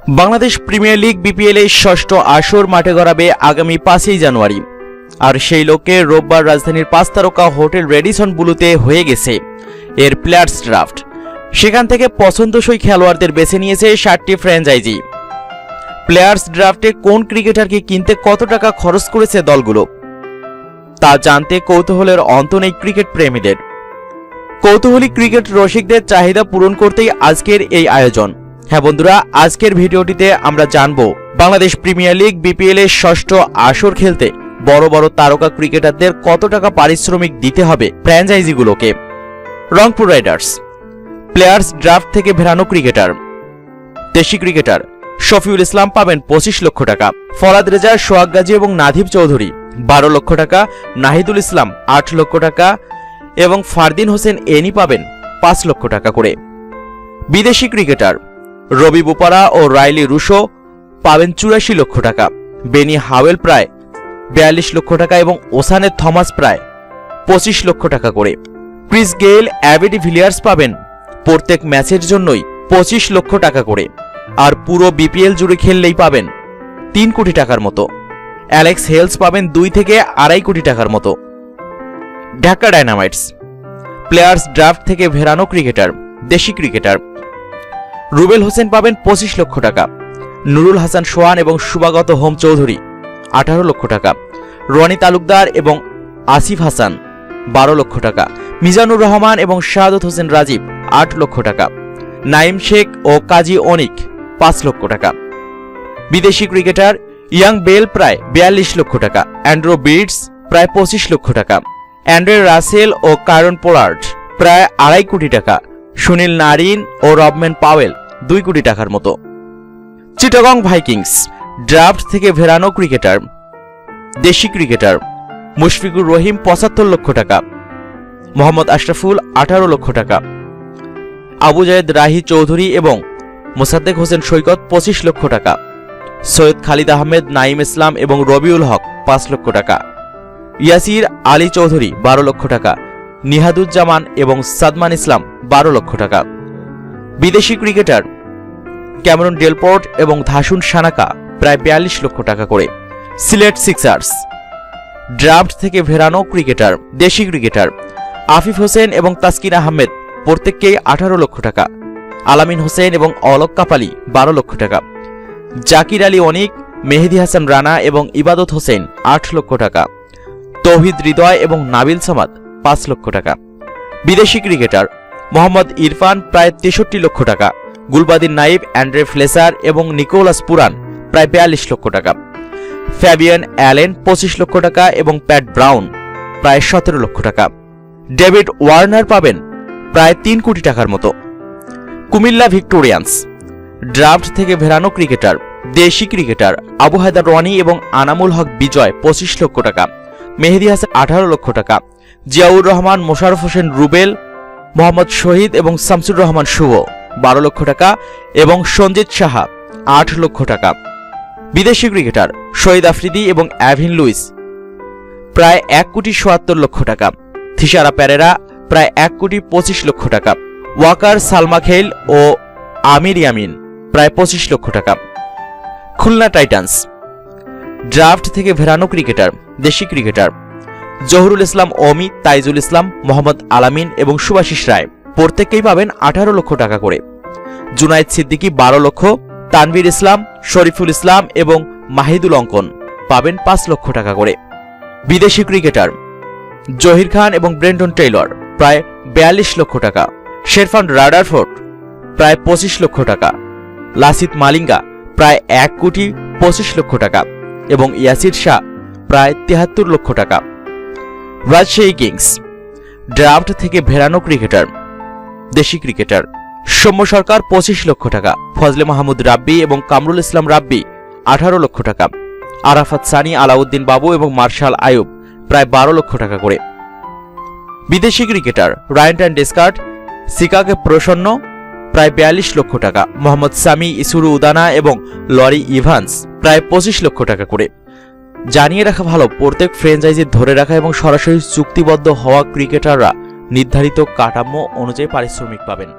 Bangladesh premier league BPL এর ষষ্ঠ আসর মাঠে গড়াবে আগামী 5 জানুয়ারি। আর সেই লক্ষ্যে রোববার রাজধানীর 5 তারকা হোটেল রেডিসন ব্লুতে হয়ে গেছে এর প্লেয়ার্স ড্রাফট। সেখান থেকে পছন্দসই খেলোয়াড়দের বেছে নিয়েছে 7টি ফ্র্যাঞ্চাইজি। প্লেয়ার্স ড্রাফটে কোন ক্রিকেটারকে কিনতে কত টাকা খরচ করেছে দলগুলো তা জানতে কৌতূহলের অন্ত নেই ক্রিকেট প্রেমীদের। কৌতূহলী ক্রিকেট রসিকদের চাহিদা পূরণ করতেই আজকের এই আয়োজন। হ্যাঁ বন্ধুরা, আজকের ভিডিওটিতে আমরা জানব বাংলাদেশ প্রিমিয়ার লিগ বিপিএল এর ষষ্ঠ আসর খেলতে বড় বড় তারকা ক্রিকেটারদের কত টাকা পারিশ্রমিক দিতে হবে ফ্র্যাঞ্চাইজিগুলোকে। রংপুর রাইডার্স প্লেয়ার্স ড্রাফট থেকে ভেড়ানো ক্রিকেটার। দেশি ক্রিকেটার শফিউল ইসলাম পাবেন 25 লক্ষ টাকা, ফরাদ রেজা, সোহাগ গাজী এবং নাদিব চৌধুরী 12 লক্ষ টাকা, নাহিদুল ইসলাম 8 লক্ষ টাকা এবং ফারদিন হোসেন এনি পাবেন 5 লক্ষ টাকা করে। বিদেশি ক্রিকেটার রবি বোপারা ও রাইলি রুশো পাবেন 84 লক্ষ টাকা, বেনি হাওয়েল প্রায় 42 লক্ষ টাকা এবং ওসানে থমাস প্রায় 25 লক্ষ টাকা করে। ক্রিস গেইল, অ্যাবি ডিভিলিয়ার্স পাবেন প্রত্যেক ম্যাচের জন্যই 25 লক্ষ টাকা করে, আর পুরো বিপিএল জুড়ে খেললেই পাবেন 3 কোটি টাকার মতো। অ্যালেক্স হেলস পাবেন 2 থেকে 2.5 কোটি টাকার মতো। ঢাকা ডায়নামাইটস প্লেয়ার্স ড্রাফট থেকে ভেড়ানো ক্রিকেটার। দেশি ক্রিকেটার রুবেল হোসেন পাবেন 25 লক্ষ টাকা, নুরুল হাসান সোহান এবং শুভাগত হোম চৌধুরী 18 লক্ষ টাকা, রনি তালুকদার এবং আসিফ হাসান 12 লক্ষ টাকা, মিজানুর রহমান এবং শাহাদত হোসেন রাজীব 8 লক্ষ টাকা, নাইম শেখ ও কাজী অনিক 5 লক্ষ টাকা। বিদেশি ক্রিকেটার ইয়াং বেল প্রায় 42 লক্ষ টাকা, অ্যান্ড্রু বিটস প্রায় 25 লক্ষ টাকা, অ্যান্ড্রে রাসেল ও কারন পোলার্ড প্রায় 2.5 কোটি টাকা, সুনীল নারিন ও রবম্যান পাওয়েল 2 কোটি টাকার মতো। চিটাগং ভাইকিংস ড্রাফট থেকে ভেড়ানো ক্রিকেটার। দেশি ক্রিকেটার মুশফিকুর রহিম 75 লক্ষ টাকা, মোহাম্মদ আশরাফুল 18 লক্ষ টাকা, আবু জায়েদ রাহি চৌধুরী এবং মোসাদ্দেক হোসেন সৈকত 25 লক্ষ টাকা, সৈয়দ খালিদ আহমেদ, নাইম ইসলাম এবং রবিউল হক 5 লক্ষ টাকা, ইয়াসির আলী চৌধুরী 12 লক্ষ টাকা, নিহাদুজ্জামান এবং সাদমান ইসলাম 12 লক্ষ টাকা। বিদেশি ক্রিকেটার ক্যামেরন ডেলপোর্ট এবং ধাসুন সানাকা প্রায় 42 লক্ষ টাকা করে। সিলেট সিক্সার্স ড্রাফট থেকে ভেড়ানো ক্রিকেটার। দেশি ক্রিকেটার আফিফ হোসেন এবং তাসকিন আহমেদ প্রত্যেককেই 18 লক্ষ টাকা, আলামিন হোসেন এবং অলক কাপালি 12 লক্ষ টাকা, জাকির আলী অনিক, মেহেদি হাসান রানা এবং ইবাদত হোসেন 8 লক্ষ টাকা, তৌহিদ হৃদয় এবং নাবিল সামাদ 5 লক্ষ টাকা। বিদেশি ক্রিকেটার মোহাম্মদ ইরফান প্রায় 63 লক্ষ টাকা, গুলবাদিন নাইব, অ্যান্ড্রে ফ্লেসার এবং নিকোলাস পুরান প্রায় 42 লক্ষ টাকা, ফ্যাবিয়ান অ্যালেন 25 লক্ষ টাকা এবং প্যাট ব্রাউন প্রায় 17 লক্ষ টাকা। ডেভিড ওয়ার্নার পাবেন প্রায় 3 কোটি টাকার মতো। কুমিল্লা ভিক্টোরিয়ান্স ড্রাফট থেকে ভেড়ানো ক্রিকেটার। দেশি ক্রিকেটার আবু হায়দার রনি এবং আনামুল হক বিজয় 25 লক্ষ টাকা, মেহেদি হাসান 18 লক্ষ টাকা, জিয়াউর রহমান, মোশাররফ হোসেন রুবেল, মোহাম্মদ শহীদ এবং শামসুর রহমান শুভ 12 লক্ষ টাকা এবং সঞ্জিত সাহা 8 লক্ষ টাকা। বিদেশি ক্রিকেটার শহীদ আফ্রিদি এবং অ্যাভিন লুইস প্রায় 1 কোটি 77 লক্ষ টাকা, থিসারা প্যারেরা প্রায় 1 কোটি 25 লক্ষ টাকা, ওয়াকার সালমা খেল ও আমির ইয়ামিন প্রায় 25 লক্ষ টাকা। খুলনা টাইটান্স ড্রাফট থেকে ভেড়ানো ক্রিকেটার। দেশি ক্রিকেটার জহুরুল ইসলাম অমি, তাইজুল ইসলাম, মোহাম্মদ আলামিন এবং সুভাশিস রায় প্রত্যেককেই পাবেন 18 লক্ষ টাকা করে। জুনায়েদ সিদ্দিকী 12 লক্ষ, তানভীর ইসলাম, শরীফুল ইসলাম এবং মাহিদুল অঙ্কন পাবেন 5 লক্ষ টাকা করে। বিদেশি ক্রিকেটার জহির খান এবং ব্রেন্ডন টেইলর প্রায় 42 লক্ষ টাকা, শেরফান রাদারফোর্ড প্রায় 25 লক্ষ টাকা, লাসিত মালিঙ্গা প্রায় 1 কোটি 25 লক্ষ টাকা এবং ইয়াসির শাহ প্রায় 73 লক্ষ টাকা। রাজশাহী কিংস ড্রাফট থেকে ভেড়ানো ক্রিকেটার। দেশি ক্রিকেটার সৌম্য সরকার 25 লক্ষ টাকা, ফজলে মাহমুদ রাব্বি এবং কামরুল ইসলাম রাব্বি 18 লক্ষ টাকা, আরাফাত সানি, আলাউদ্দিন বাবু এবং মার্শাল আয়ুব প্রায় 12 লক্ষ টাকা করে। বিদেশি ক্রিকেটার রায়ান ডেসকার্ট, সিকাকে প্রসন্ন প্রায় 42 লক্ষ টাকা, মোহাম্মদ সামি, ইসুরু উদানা এবং লরি ইভান্স প্রায় 25 লক্ষ টাকা করে। জানিয়ে রাখা ভালো, প্রত্যেক ফ্র্যাঞ্চাইজি ধরে রাখা এবং সরাসরি চুক্তিবদ্ধ হওয়া ক্রিকেটাররা নির্ধারিত কাঠামো অনুযায়ী পারিশ্রমিক পাবেন।